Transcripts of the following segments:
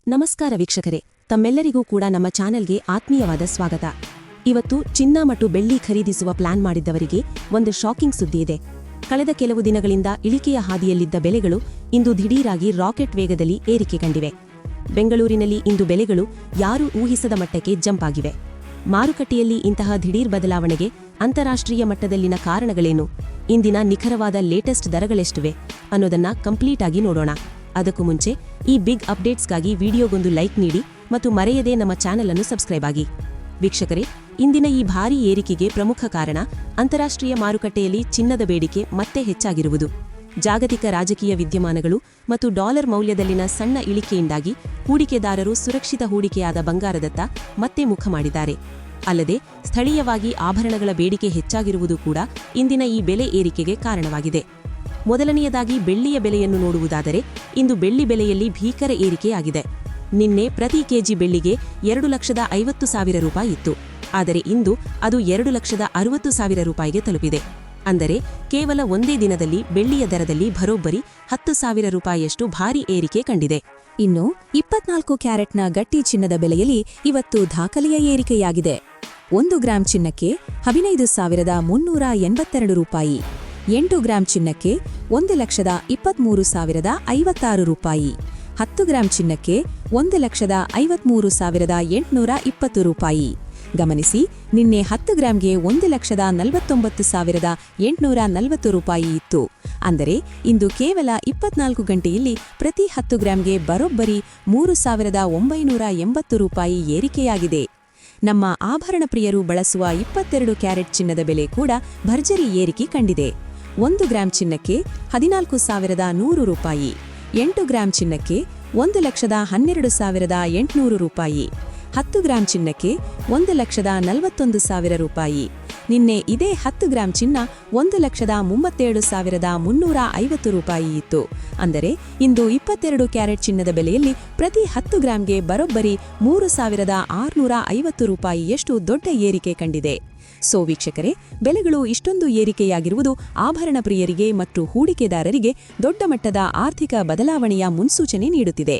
ನಮಸ್ಕಾರ ವೀಕ್ಷಕರೇ, ತಮ್ಮೆಲ್ಲರಿಗೂ ಕೂಡ ನಮ್ಮ ಚಾನೆಲ್ಗೆ ಆತ್ಮೀಯವಾದ ಸ್ವಾಗತ. ಇವತ್ತು ಚಿನ್ನ ಮತ್ತು ಬೆಳ್ಳಿ ಖರೀದಿಸುವ ಪ್ಲಾನ್ ಮಾಡಿದ್ದವರಿಗೆ ಒಂದು ಶಾಕಿಂಗ್ ಸುದ್ದಿ ಇದೆ. ಕಳೆದ ಕೆಲವು ದಿನಗಳಿಂದ ಇಳಿಕೆಯ ಹಾದಿಯಲ್ಲಿದ್ದ ಬೆಲೆಗಳು ಇಂದು ದಿಢೀರಾಗಿ ರಾಕೆಟ್ ವೇಗದಲ್ಲಿ ಏರಿಕೆ ಕಂಡಿವೆ. ಬೆಂಗಳೂರಿನಲ್ಲಿ ಇಂದು ಬೆಲೆಗಳು ಯಾರೂ ಊಹಿಸದ ಮಟ್ಟಕ್ಕೆ ಜಂಪ್ ಆಗಿವೆ. ಮಾರುಕಟ್ಟೆಯಲ್ಲಿ ಇಂತಹ ದಿಢೀರ್ ಬದಲಾವಣೆಗೆ ಅಂತಾರಾಷ್ಟ್ರೀಯ ಮಟ್ಟದಲ್ಲಿನ ಕಾರಣಗಳೇನು, ಇಂದಿನ ನಿಖರವಾದ ಲೇಟೆಸ್ಟ್ ದರಗಳೆಷ್ಟಿವೆ ಅನ್ನೋದನ್ನ ಕಂಪ್ಲೀಟ್ ಆಗಿ ನೋಡೋಣ. ಅದಕ್ಕೂ ಮುಂಚೆ ಈ ಬಿಗ್ ಅಪ್ಡೇಟ್ಸ್ಗಾಗಿ ವಿಡಿಯೋಗೊಂದು ಲೈಕ್ ನೀಡಿ ಮತ್ತು ಮರೆಯದೆ ನಮ್ಮ ಚಾನೆಲ್ ಅನ್ನು ಸಬ್ಸ್ಕ್ರೈಬ್ ಆಗಿ. ವೀಕ್ಷಕರೇ, ಇಂದಿನ ಈ ಭಾರೀ ಏರಿಕೆಗೆ ಪ್ರಮುಖ ಕಾರಣ ಅಂತಾರಾಷ್ಟ್ರೀಯ ಮಾರುಕಟ್ಟೆಯಲ್ಲಿ ಚಿನ್ನದ ಬೇಡಿಕೆ ಮತ್ತೆ ಹೆಚ್ಚಾಗಿರುವುದು. ಜಾಗತಿಕ ರಾಜಕೀಯ ವಿದ್ಯಮಾನಗಳು ಮತ್ತು ಡಾಲರ್ ಮೌಲ್ಯದಲ್ಲಿನ ಸಣ್ಣ ಇಳಿಕೆಯಿಂದಾಗಿ ಹೂಡಿಕೆದಾರರು ಸುರಕ್ಷಿತ ಹೂಡಿಕೆಯಾದ ಬಂಗಾರದತ್ತ ಮತ್ತೆ ಮುಖ ಮಾಡಿದ್ದಾರೆ. ಅಲ್ಲದೆ ಸ್ಥಳೀಯವಾಗಿ ಆಭರಣಗಳ ಬೇಡಿಕೆ ಹೆಚ್ಚಾಗಿರುವುದು ಕೂಡ ಇಂದಿನ ಈ ಬೆಲೆ ಏರಿಕೆಗೆ ಕಾರಣವಾಗಿದೆ. ಮೊದಲನೆಯದಾಗಿ ಬೆಳ್ಳಿಯ ಬೆಲೆಯನ್ನು ನೋಡುವುದಾದರೆ, ಇಂದು ಬೆಳ್ಳಿ ಬೆಲೆಯಲ್ಲಿ ಭೀಕರ ಏರಿಕೆಯಾಗಿದೆ. ನಿನ್ನೆ ಪ್ರತಿ ಕೆಜಿ ಬೆಳ್ಳಿಗೆ 2,50,000 ರೂಪಾಯಿ ಇತ್ತು. ಆದರೆ ಇಂದು ಅದು 2,60,000 ರೂಪಾಯಿಗೆ ತಲುಪಿದೆ. ಅಂದರೆ ಕೇವಲ ಒಂದೇ ದಿನದಲ್ಲಿ ಬೆಳ್ಳಿಯ ದರದಲ್ಲಿ ಬರೋಬ್ಬರಿ 10,000 ರೂಪಾಯಿಯಷ್ಟು ಭಾರೀ ಏರಿಕೆ ಕಂಡಿದೆ. ಇನ್ನು 24 ಕ್ಯಾರೆಟ್ನ ಗಟ್ಟಿ ಚಿನ್ನದ ಬೆಲೆಯಲ್ಲಿ ಇವತ್ತು ದಾಖಲೆಯ ಏರಿಕೆಯಾಗಿದೆ. 1 ಗ್ರಾಂ ಚಿನ್ನಕ್ಕೆ 15,382 ರೂಪಾಯಿ, 8 ಗ್ರಾಂ ಚಿನ್ನಕ್ಕೆ 1,23,056 ರೂಪಾಯಿ, 10 ಗ್ರಾಂ ಚಿನ್ನಕ್ಕೆ 1,53,820 ರೂಪಾಯಿ. ಗಮನಿಸಿ, ನಿನ್ನೆ 10 ಗ್ರಾಂಗೆ 1,49,840 ರೂಪಾಯಿ ಇತ್ತು. ಅಂದರೆ ಇಂದು ಕೇವಲ 24 ಗಂಟೆಯಲ್ಲಿ ಪ್ರತಿ 10 ಗ್ರಾಂಗೆ ಬರೋಬ್ಬರಿ 3,980 ರೂಪಾಯಿ ಏರಿಕೆಯಾಗಿದೆ. ನಮ್ಮ ಆಭರಣ ಪ್ರಿಯರು ಬಳಸುವ 22 ಕ್ಯಾರೆಟ್ ಚಿನ್ನದ ಬೆಲೆ ಕೂಡ ಭರ್ಜರಿ ಏರಿಕೆ ಕಂಡಿದೆ. 1 ಗ್ರಾಂ ಚಿನ್ನಕ್ಕೆ 14,100 ರೂಪಾಯಿ, 8 ಗ್ರಾಂ ಚಿನ್ನಕ್ಕೆ 1,12,800 ರೂಪಾಯಿ, 10 ಗ್ರಾಂ ಚಿನ್ನಕ್ಕೆ 1,41,000 ರೂಪಾಯಿ. ನಿನ್ನೆ ಇದೇ 10 ಗ್ರಾಂ ಚಿನ್ನ 1,37,350 ರೂಪಾಯಿ ಇತ್ತು. ಅಂದರೆ ಇಂದು 22 ಕ್ಯಾರೆಟ್ ಚಿನ್ನದ ಬೆಲೆಯಲ್ಲಿ ಪ್ರತಿ 10 ಗ್ರಾಂಗೆ ಬರೋಬ್ಬರಿ 3,650 ರೂಪಾಯಿಯಷ್ಟು ದೊಡ್ಡ ಏರಿಕೆ ಕಂಡಿದೆ. ಸೊ ವೀಕ್ಷಕರೇ, ಬೆಲೆಗಳು ಇಷ್ಟೊಂದು ಏರಿಕೆಯಾಗಿರುವುದು ಆಭರಣ ಪ್ರಿಯರಿಗೆ ಮತ್ತು ಹೂಡಿಕೆದಾರರಿಗೆ ದೊಡ್ಡ ಮಟ್ಟದ ಆರ್ಥಿಕ ಬದಲಾವಣೆಯ ಮುನ್ಸೂಚನೆ ನೀಡುತ್ತಿದೆ.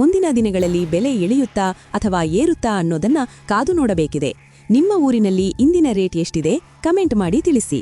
ಮುಂದಿನ ದಿನಗಳಲ್ಲಿ ಬೆಲೆ ಇಳಿಯುತ್ತಾ ಅಥವಾ ಏರುತ್ತಾ ಅನ್ನೋದನ್ನ ಕಾದು ನೋಡಬೇಕಿದೆ. ನಿಮ್ಮ ಊರಿನಲ್ಲಿ ಇಂದಿನ ರೇಟ್ ಎಷ್ಟಿದೆ, ಕಮೆಂಟ್ ಮಾಡಿ ತಿಳಿಸಿ.